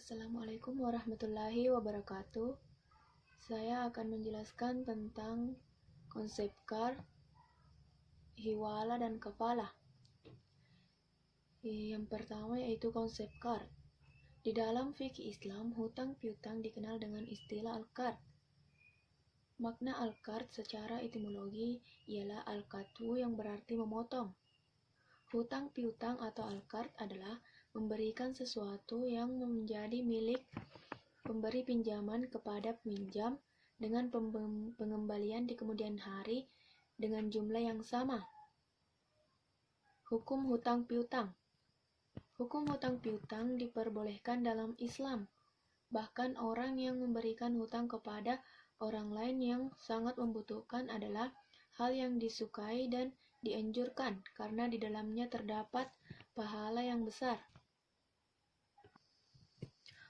Assalamualaikum warahmatullahi wabarakatuh. Saya akan menjelaskan tentang konsep qard, hiwala, dan kafala. Yang pertama yaitu konsep qard. Di dalam fikih Islam, hutang piutang dikenal dengan istilah al-qard. Makna al-qard secara etimologi ialah al-qat'u yang berarti memotong. Hutang piutang atau al-qard adalah memberikan sesuatu yang menjadi milik pemberi pinjaman kepada peminjam dengan pengembalian di kemudian hari dengan jumlah yang sama. Hukum hutang piutang. Hukum hutang piutang diperbolehkan dalam Islam. Bahkan orang yang memberikan hutang kepada orang lain yang sangat membutuhkan adalah hal yang disukai dan dianjurkan karena di dalamnya terdapat pahala yang besar.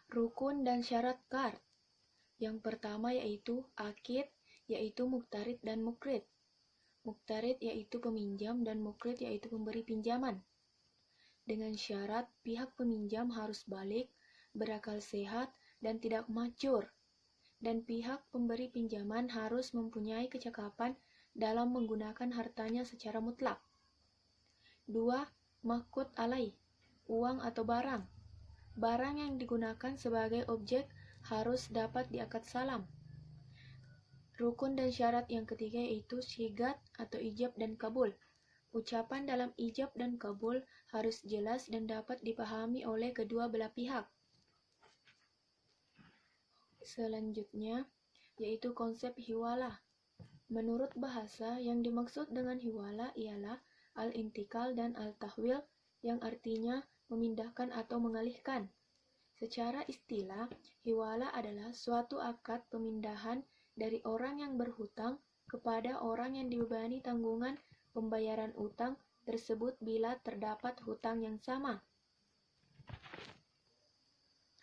Rukun dan syarat qard. Yang pertama yaitu akid, yaitu muqtarid dan mukrid. Muqtarid yaitu peminjam dan mukrid yaitu pemberi pinjaman. Dengan syarat pihak peminjam harus balik, berakal sehat, dan tidak macur. Dan pihak pemberi pinjaman harus mempunyai kecakapan dalam menggunakan hartanya secara mutlak. 2. Maqud alai, uang atau barang. Barang yang digunakan sebagai objek harus dapat diakad salam. Rukun dan syarat yang ketiga yaitu syigat atau ijab dan kabul. Ucapan dalam ijab dan kabul harus jelas dan dapat dipahami oleh kedua belah pihak. Selanjutnya yaitu konsep hiwala. Menurut bahasa, yang dimaksud dengan hiwala ialah al-intikal dan al-tahwil yang artinya memindahkan atau mengalihkan. Secara istilah, hiwala adalah suatu akad pemindahan dari orang yang berhutang kepada orang yang dibebani tanggungan pembayaran utang tersebut bila terdapat hutang yang sama.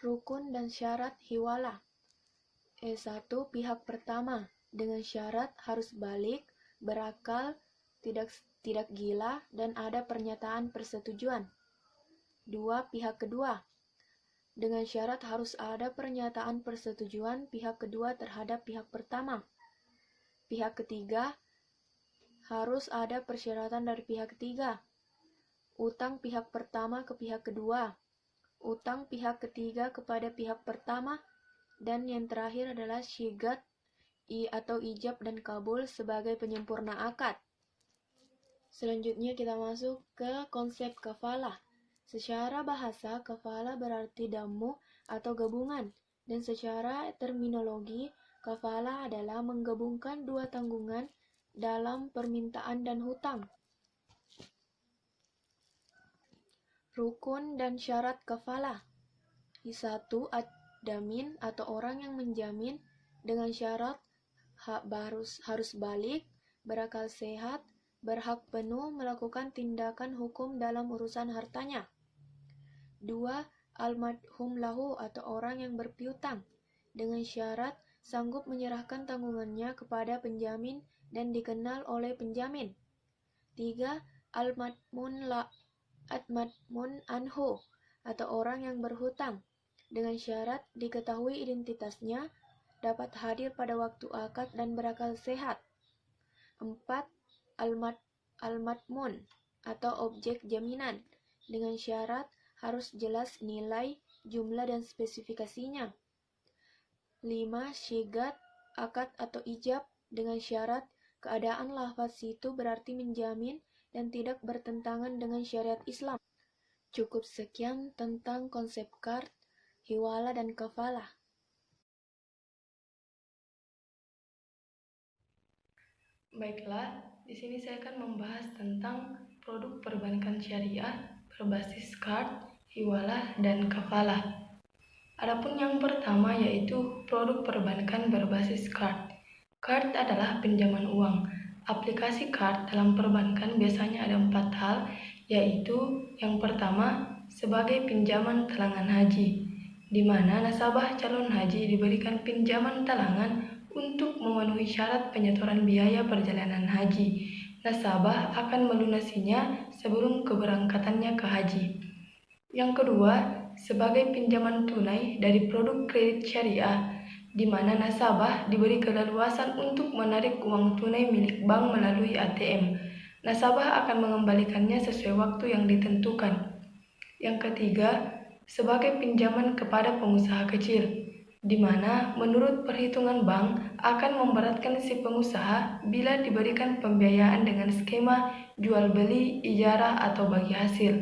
Rukun dan syarat hiwala. 1. Pihak pertama dengan syarat harus balik, berakal, tidak gila, dan ada pernyataan persetujuan. 2. Pihak kedua dengan syarat harus ada pernyataan persetujuan pihak kedua terhadap pihak pertama. Pihak ketiga harus ada persyaratan dari pihak ketiga. Utang pihak pertama ke pihak kedua, utang pihak ketiga kepada pihak pertama, dan yang terakhir adalah syigat atau ijab dan kabul sebagai penyempurna akad. Selanjutnya kita masuk ke konsep kafalah. Secara bahasa, kafalah berarti damu atau gabungan, dan secara terminologi, kafalah adalah menggabungkan dua tanggungan dalam permintaan dan hutang. Rukun dan syarat kafalah. 1. Ad-damin atau orang yang menjamin dengan syarat harus balik, berakal sehat, berhak penuh melakukan tindakan hukum dalam urusan hartanya. 2. Al-madhum lahu atau orang yang berpiutang dengan syarat sanggup menyerahkan tanggungannya kepada penjamin dan dikenal oleh penjamin. 3. Al-madmun anhu atau orang yang berhutang dengan syarat diketahui identitasnya, dapat hadir pada waktu akad dan berakal sehat. 4. Al-madmun atau objek jaminan dengan syarat harus jelas nilai, jumlah, dan spesifikasinya. 5. Syigat, akad atau ijab dengan syarat keadaan lafaz itu berarti menjamin dan tidak bertentangan dengan syariat Islam. Cukup sekian tentang konsep qard, hiwala, dan kafalah. Baiklah, di sini saya akan membahas tentang produk perbankan syariah berbasis qard, hiwala, dan kafalah. Adapun yang pertama yaitu produk perbankan berbasis qard. Qard adalah pinjaman uang. Aplikasi qard dalam perbankan biasanya ada 4 hal, yaitu yang pertama sebagai pinjaman talangan haji, di mana nasabah calon haji diberikan pinjaman talangan untuk memenuhi syarat penyetoran biaya perjalanan haji. Nasabah akan melunasinya sebelum keberangkatannya ke haji. Yang kedua, sebagai pinjaman tunai dari produk kredit syariah, di mana nasabah diberi keleluasan untuk menarik uang tunai milik bank melalui ATM. Nasabah akan mengembalikannya sesuai waktu yang ditentukan. Yang ketiga, sebagai pinjaman kepada pengusaha kecil, di mana menurut perhitungan bank akan memberatkan si pengusaha bila diberikan pembiayaan dengan skema jual beli, ijarah, atau bagi hasil.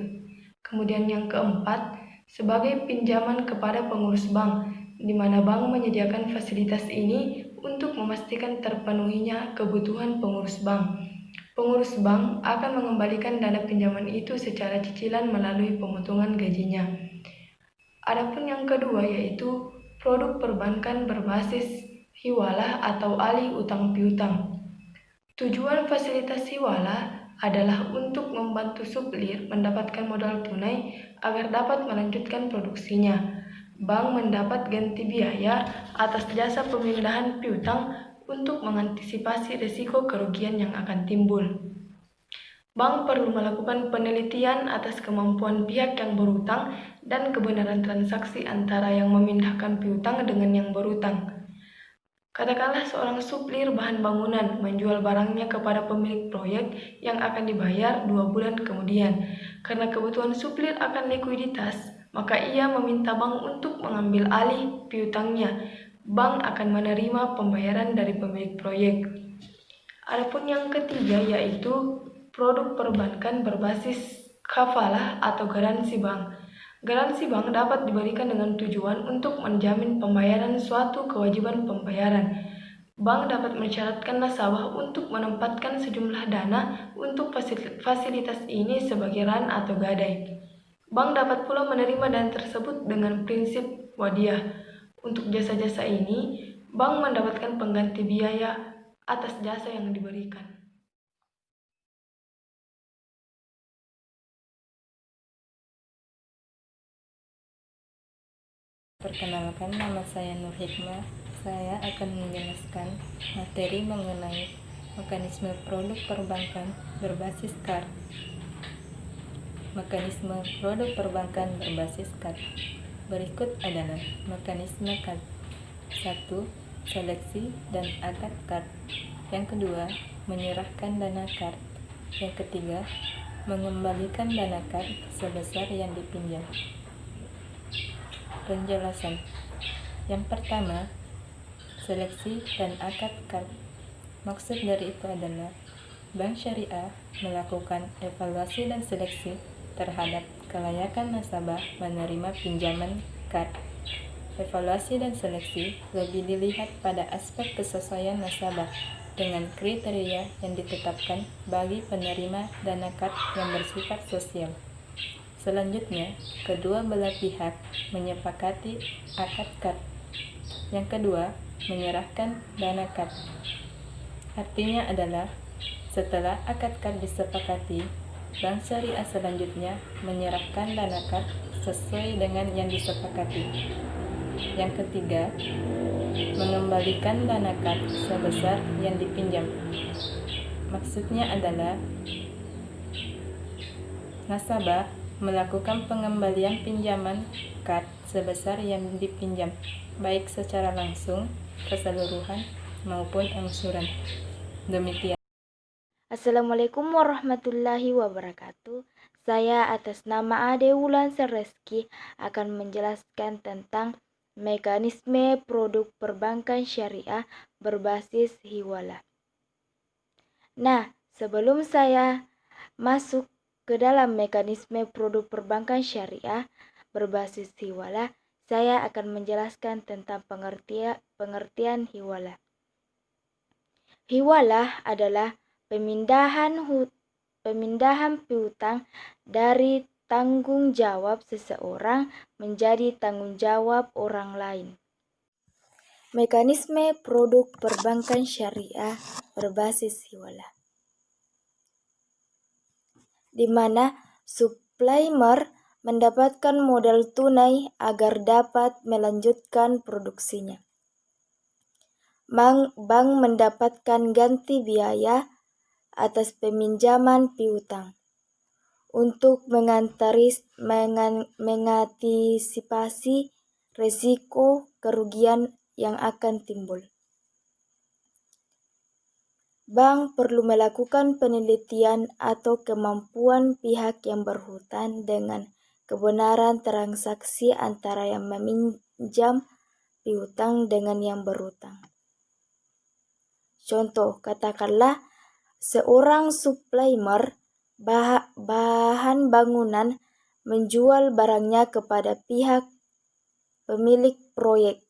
Kemudian yang keempat, sebagai pinjaman kepada pengurus bank, di mana bank menyediakan fasilitas ini untuk memastikan terpenuhinya kebutuhan pengurus bank. Pengurus bank akan mengembalikan dana pinjaman itu secara cicilan melalui pemotongan gajinya. Adapun yang kedua yaitu produk perbankan berbasis hiwalah atau alih utang piutang. Tujuan fasilitas hiwalah adalah untuk membantu suplir mendapatkan modal tunai agar dapat melanjutkan produksinya. Bank mendapat ganti biaya atas jasa pemindahan piutang untuk mengantisipasi risiko kerugian yang akan timbul. Bank perlu melakukan penelitian atas kemampuan pihak yang berutang dan kebenaran transaksi antara yang memindahkan piutang dengan yang berutang. Katakanlah seorang suplir bahan bangunan menjual barangnya kepada pemilik proyek yang akan dibayar 2 bulan kemudian. Karena kebutuhan suplir akan likuiditas, maka ia meminta bank untuk mengambil alih piutangnya. Bank akan menerima pembayaran dari pemilik proyek. Adapun yang ketiga yaitu produk perbankan berbasis kafalah atau garansi bank. Garansi bank dapat diberikan dengan tujuan untuk menjamin pembayaran suatu kewajiban pembayaran. Bank dapat mensyaratkan nasabah untuk menempatkan sejumlah dana untuk fasilitas ini sebagai ran atau gadai. Bank dapat pula menerima dana tersebut dengan prinsip wadiah. Untuk jasa-jasa ini, bank mendapatkan pengganti biaya atas jasa yang diberikan. Perkenalkan, nama saya Nur Hikmah. Saya akan menjelaskan materi mengenai mekanisme produk perbankan berbasis KAR. Mekanisme produk perbankan berbasis KAR. Berikut adalah mekanisme KAR. 1. Seleksi dan akad KAR. Yang kedua, menyerahkan dana KAR. Yang ketiga, mengembalikan dana KAR sebesar yang dipinjam. Penjelasan. Yang pertama, seleksi dan akad KAR. Maksud dari itu adalah Bank Syariah melakukan evaluasi dan seleksi terhadap kelayakan nasabah menerima pinjaman KAR. Evaluasi dan seleksi lebih dilihat pada aspek kesesuaian nasabah dengan kriteria yang ditetapkan bagi penerima dana KAR yang bersifat sosial. Selanjutnya, kedua belah pihak menyepakati akad KAR. Yang kedua, menyerahkan dana KAR. Artinya adalah setelah akad KAR disepakati, Bank Syariah selanjutnya menyerahkan dana KAR sesuai dengan yang disepakati. Yang ketiga, mengembalikan dana KAR sebesar yang dipinjam. Maksudnya adalah nasabah melakukan pengembalian pinjaman KAR sebesar yang dipinjam, baik secara langsung, keseluruhan, maupun angsuran. Demikian. Assalamualaikum warahmatullahi wabarakatuh. Saya atas nama Ade Wulan Sereski akan menjelaskan tentang mekanisme produk perbankan syariah berbasis hiwalah. Nah, sebelum saya masuk ke dalam mekanisme produk perbankan syariah berbasis hiwalah, saya akan menjelaskan tentang pengertian hiwalah. Hiwalah adalah pemindahan piutang dari tanggung jawab seseorang menjadi tanggung jawab orang lain. Mekanisme produk perbankan syariah berbasis hiwalah, di mana supplier mendapatkan modal tunai agar dapat melanjutkan produksinya. Bank mendapatkan ganti biaya atas peminjaman piutang. untuk mengantisipasi risiko kerugian yang akan timbul. Bank perlu melakukan penelitian atau kemampuan pihak yang berhutang dengan kebenaran transaksi antara yang meminjam piutang dengan yang berhutang. Contoh, katakanlah seorang supplier bahan bangunan menjual barangnya kepada pihak pemilik proyek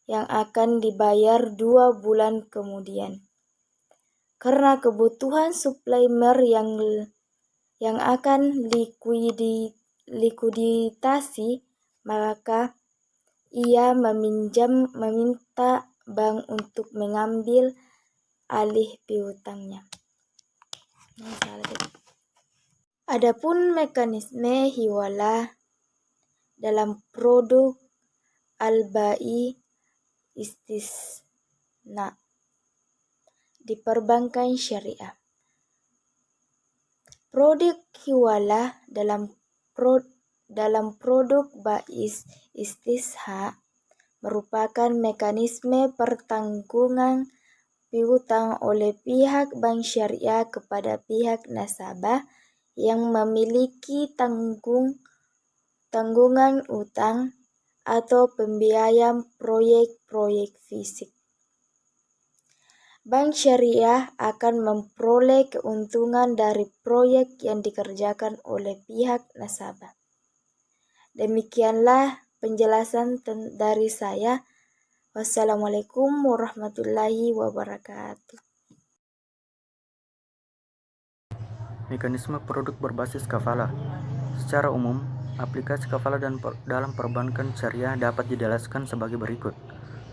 yang akan dibayar 2 bulan kemudian. Karena kebutuhan supplier yang akan likuiditasi, maka ia meminta bank untuk mengambil alih piutangnya. Adapun mekanisme hiwalah dalam produk al-bai istisna di perbankan syariah. Produk hiwalah dalam produk bais istisna merupakan mekanisme pertanggungan piutang oleh pihak bank syariah kepada pihak nasabah yang memiliki tanggungan utang atau pembiayaan proyek-proyek fisik. Bank syariah akan memperoleh keuntungan dari proyek yang dikerjakan oleh pihak nasabah. Demikianlah penjelasan dari saya. Wassalamualaikum warahmatullahi wabarakatuh. Mekanisme produk berbasis kafalah. Secara umum, aplikasi kafalah dalam perbankan syariah dapat dijelaskan sebagai berikut.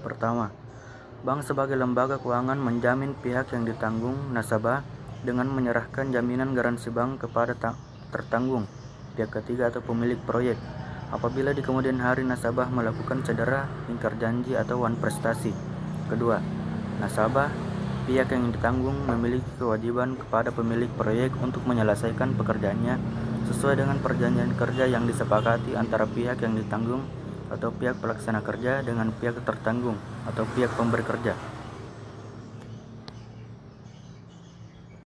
Pertama, bank sebagai lembaga keuangan menjamin pihak yang ditanggung nasabah dengan menyerahkan jaminan garansi bank kepada tertanggung, pihak ketiga atau pemilik proyek, apabila di kemudian hari nasabah melakukan cedera, ingkar janji atau wan prestasi. Kedua, nasabah, pihak yang ditanggung memiliki kewajiban kepada pemilik proyek untuk menyelesaikan pekerjaannya sesuai dengan perjanjian kerja yang disepakati antara pihak yang ditanggung atau pihak pelaksana kerja dengan pihak tertanggung atau pihak pemberi kerja.